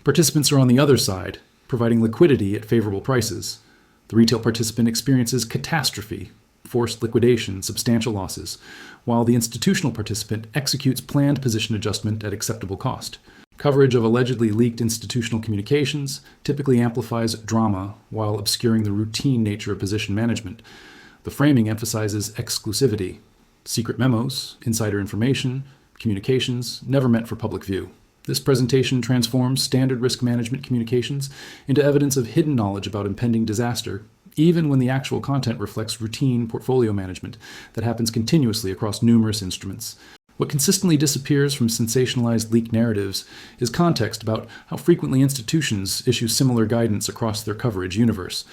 Participants are on the other side, providing liquidity at favorable prices. The retail participant experiences catastrophe, forced liquidation, substantial losses, while the institutional participant executes planned position adjustment at acceptable cost. Coverage of allegedly leaked institutional communications typically amplifies drama while obscuring the routine nature of position management. The framing emphasizes exclusivity, secret memos, insider information, communications never meant for public view. This presentation transforms standard risk management communications into evidence of hidden knowledge about impending disaster, even when the actual content reflects routine portfolio management that happens continuously across numerous instruments. What consistently disappears from sensationalized leak narratives is context about how frequently institutions issue similar guidance across their coverage universe.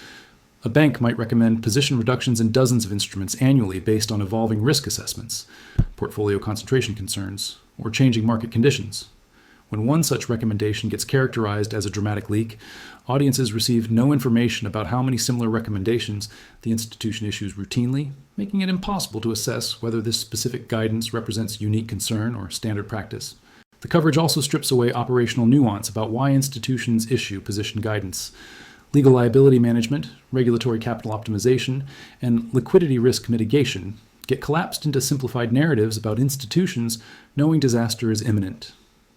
A bank might recommend position reductions in dozens of instruments annually based on evolving risk assessments, portfolio concentration concerns, or changing market conditions. When one such recommendation gets characterized as a dramatic leak, audiences receive no information about how many similar recommendations the institution issues routinely, making it impossible to assess whether this specific guidance represents unique concern or standard practice. The coverage also strips away operational nuance about why institutions issue position guidance. Legal liability management, regulatory capital optimization, and liquidity risk mitigation get collapsed into simplified narratives about institutions knowing disaster is imminent.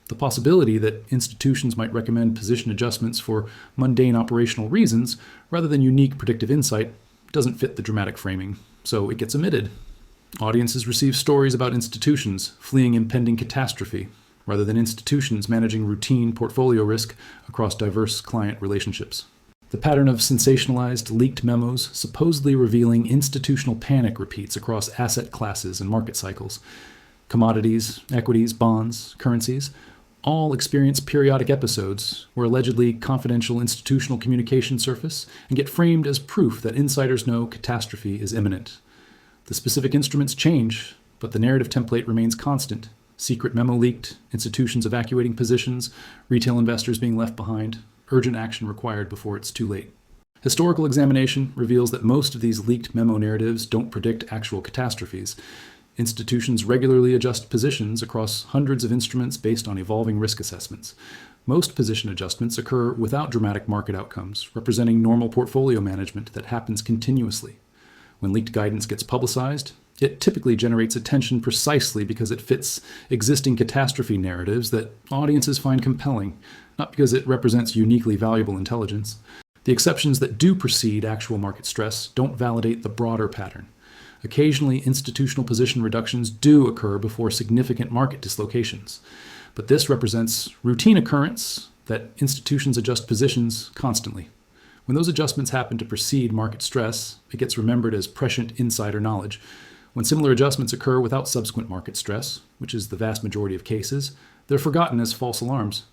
The possibility that institutions might recommend position adjustments for mundane operational reasons rather than unique predictive insight doesn't fit the dramatic framing, so it gets omitted. Audiences receive stories about institutions fleeing impending catastrophe rather than institutions managing routine portfolio risk across diverse client relationships. The pattern of sensationalized, leaked memos supposedly revealing institutional panic repeats across asset classes and market cycles. Commodities, equities, bonds, currencies all experience periodic episodes where allegedly confidential institutional communications surface and get framed as proof that insiders know catastrophe is imminent. The specific instruments change, but the narrative template remains constant. Secret memo leaked, institutions evacuating positions, retail investors being left behind, urgent action required before it's too late. Historical examination reveals that most of these leaked memo narratives don't predict actual catastrophes. Institutions regularly adjust positions across hundreds of instruments based on evolving risk assessments. Most position adjustments occur without dramatic market outcomes, representing normal portfolio management that happens continuously. When leaked guidance gets publicized, it typically generates attention precisely because it fits existing catastrophe narratives that audiences find compelling, not because it represents uniquely valuable intelligence. The exceptions that do precede actual market stress don't validate the broader pattern. Occasionally, institutional position reductions do occur before significant market dislocations, but this represents routine occurrence that institutions adjust positions constantly. When those adjustments happen to precede market stress, it gets remembered as prescient insider knowledge. When similar adjustments occur without subsequent market stress, which is the vast majority of cases, they're forgotten as false alarms.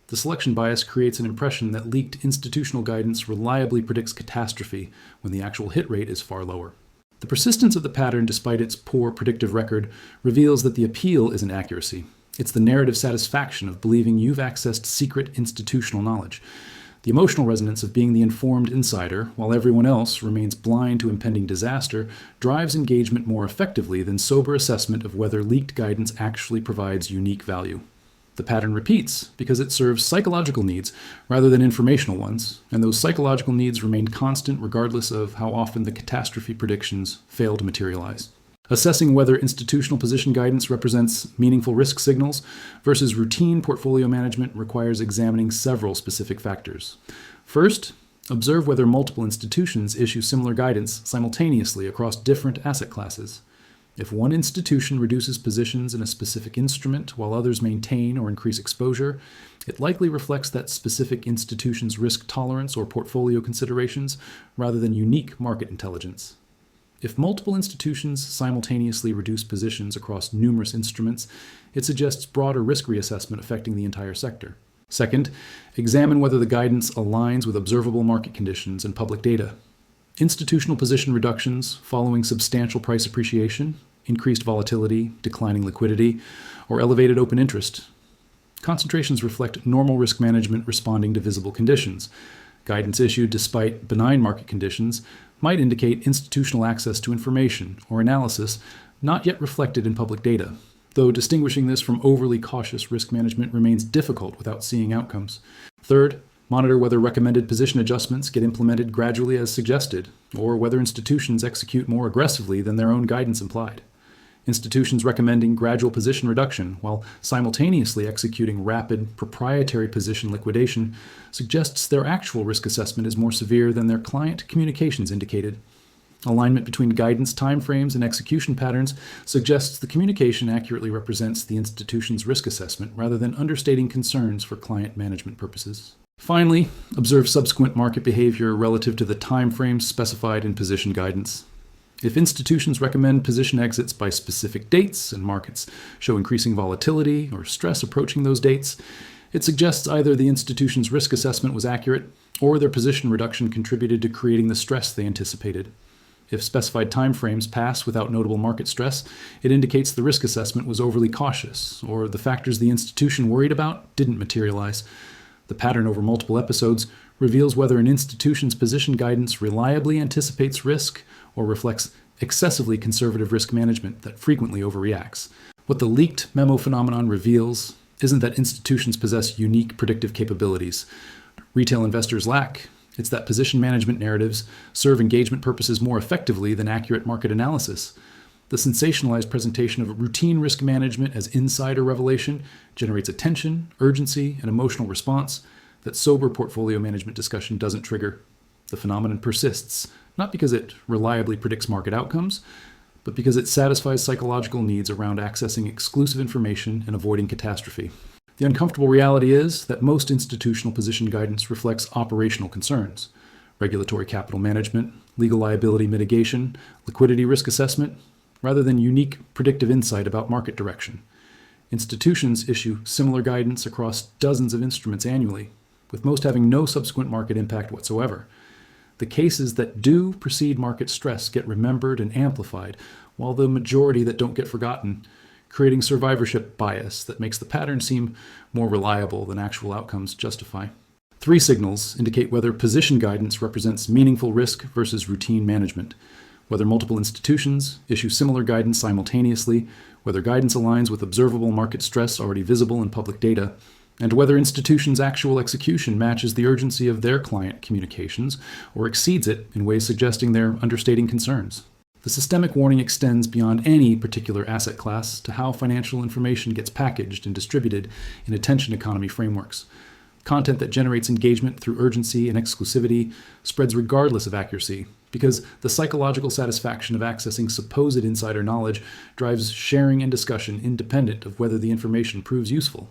The selection bias creates an impression that leaked institutional guidance reliably predicts catastrophe when the actual hit rate is far lower. The persistence of the pattern, despite its poor predictive record, reveals that the appeal isn't accuracy. It's the narrative satisfaction of believing you've accessed secret institutional knowledge. The emotional resonance of being the informed insider, while everyone else remains blind to impending disaster, drives engagement more effectively than sober assessment of whether leaked guidance actually provides unique value. The pattern repeats because it serves psychological needs rather than informational ones, and those psychological needs remain constant regardless of how often the catastrophe predictions fail to materialize. Assessing whether institutional position guidance represents meaningful risk signals versus routine portfolio management requires examining several specific factors. First, observe whether multiple institutions issue similar guidance simultaneously across different asset classes. If one institution reduces positions in a specific instrument while others maintain or increase exposure, it likely reflects that specific institution's risk tolerance or portfolio considerations rather than unique market intelligence. If multiple institutions simultaneously reduce positions across numerous instruments, it suggests broader risk reassessment affecting the entire sector. Second, examine whether the guidance aligns with observable market conditions and public data. Institutional position reductions following substantial price appreciation, increased volatility, declining liquidity, or elevated open interest. Concentrations reflect normal risk management responding to visible conditions. Guidance issued despite benign market conditions might indicate institutional access to information or analysis not yet reflected in public data, though distinguishing this from overly cautious risk management remains difficult without seeing outcomes. Third, monitor whether recommended position adjustments get implemented gradually as suggested, or whether institutions execute more aggressively than their own guidance implied. Institutions recommending gradual position reduction while simultaneously executing rapid, proprietary position liquidation suggests their actual risk assessment is more severe than their client communications indicated. Alignment between guidance timeframes and execution patterns suggests the communication accurately represents the institution's risk assessment rather than understating concerns for client management purposes. Finally, observe subsequent market behavior relative to the timeframes specified in position guidance. If institutions recommend position exits by specific dates and markets show increasing volatility or stress approaching those dates, it suggests either the institution's risk assessment was accurate or their position reduction contributed to creating the stress they anticipated. If specified timeframes pass without notable market stress, it indicates the risk assessment was overly cautious or the factors the institution worried about didn't materialize. The pattern over multiple episodes reveals whether an institution's position guidance reliably anticipates risk or reflects excessively conservative risk management that frequently overreacts. What the leaked memo phenomenon reveals isn't that institutions possess unique predictive capabilities retail investors lack. It's that position management narratives serve engagement purposes more effectively than accurate market analysis. The sensationalized presentation of routine risk management as insider revelation generates attention, urgency, and emotional response that sober portfolio management discussion doesn't trigger. The phenomenon persists, not because it reliably predicts market outcomes, but because it satisfies psychological needs around accessing exclusive information and avoiding catastrophe. The uncomfortable reality is that most institutional position guidance reflects operational concerns: regulatory capital management, legal liability mitigation, liquidity risk assessment, rather than unique predictive insight about market direction. Institutions issue similar guidance across dozens of instruments annually, with most having no subsequent market impact whatsoever. The cases that do precede market stress get remembered and amplified, while the majority that don't get forgotten, creating survivorship bias that makes the pattern seem more reliable than actual outcomes justify. 3 signals indicate whether position guidance represents meaningful risk versus routine management, whether multiple institutions issue similar guidance simultaneously, whether guidance aligns with observable market stress already visible in public data, and whether institutions' actual execution matches the urgency of their client communications or exceeds it in ways suggesting they're understating concerns. The systemic warning extends beyond any particular asset class to how financial information gets packaged and distributed in attention economy frameworks. Content that generates engagement through urgency and exclusivity spreads regardless of accuracy, because the psychological satisfaction of accessing supposed insider knowledge drives sharing and discussion independent of whether the information proves useful.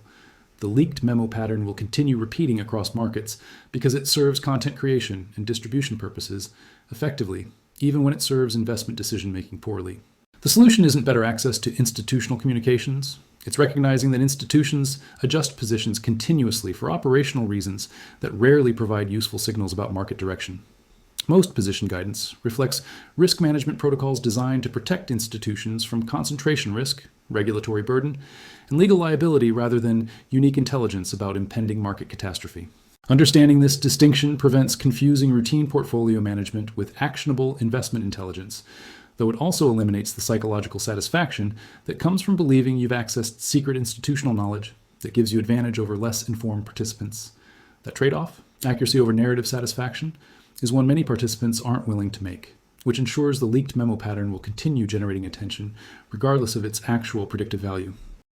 The leaked memo pattern will continue repeating across markets because it serves content creation and distribution purposes effectively, even when it serves investment decision-making poorly. The solution isn't better access to institutional communications. It's recognizing that institutions adjust positions continuously for operational reasons that rarely provide useful signals about market direction. Most position guidance reflects risk management protocols designed to protect institutions from concentration risk, regulatory burden, and legal liability rather than unique intelligence about impending market catastrophe. Understanding this distinction prevents confusing routine portfolio management with actionable investment intelligence, though it also eliminates the psychological satisfaction that comes from believing you've accessed secret institutional knowledge that gives you advantage over less informed participants. That trade-off, accuracy over narrative satisfaction, is one many participants aren't willing to make, which ensures the leaked memo pattern will continue generating attention regardless of its actual predictive value.